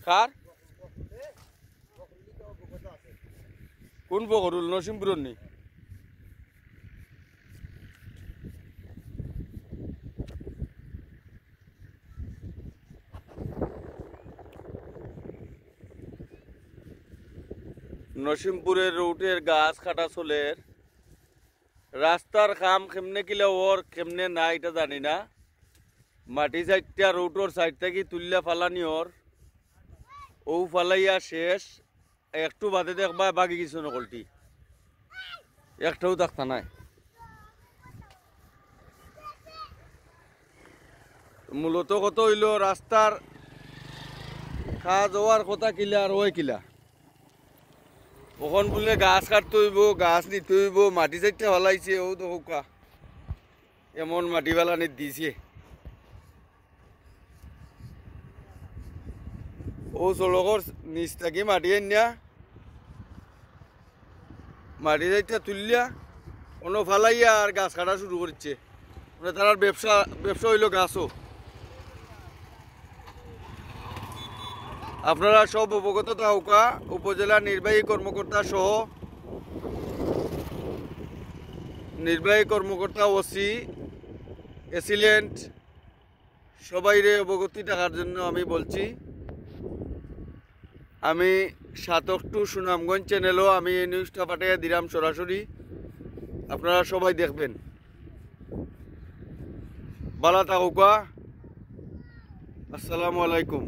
কার কোন বকরুল নসিমপুরের নি নসিমপুরের রুটের গাছ কাটা চলের রাস্তার কাম কেমনে কিলা ওর কেমনে না এটা জানি না মাটি সাইডটা রুটোর সাইড থেকে তুললে ফালানি ওর ও ফালাইয়া শেষ একটু বাদে দেখবা বাকি কিছু নকলটি একটাও দেখতা নাই মূলত কত হইল রাস্তার কাজ হওয়ার কথা কিলা আর ওই কিলা ওখান বলে গাছ কাটতে হইব গাছ নিতে হইব মাটি চাইটা ফেলাইছে ও তো হোকা এমন মাটি ফেলানি দিছে ও সড়কর নিচ থাকি মাটি আনিয়া মাটি চাইটা তুলিয়া কোনো ফালাইয়া আর গাছ কাটা শুরু করছে মানে তার ব্যবসা হইল গাছও আপনারা সব অবগত থাকা উপজেলা নির্বাহী কর্মকর্তা সহ নির্বাহী কর্মকর্তা ওসি এসিলেন্ট সবাইরে অবগতি থাকার জন্য আমি বলছি আমি 7 টু সুনামগঞ্জ চ্যানেলও আমি এই নিউজটা পাঠিয়ে দিলাম সরাসরি আপনারা সবাই দেখবেন ভালো থাকুকা আসসালামু আলাইকুম।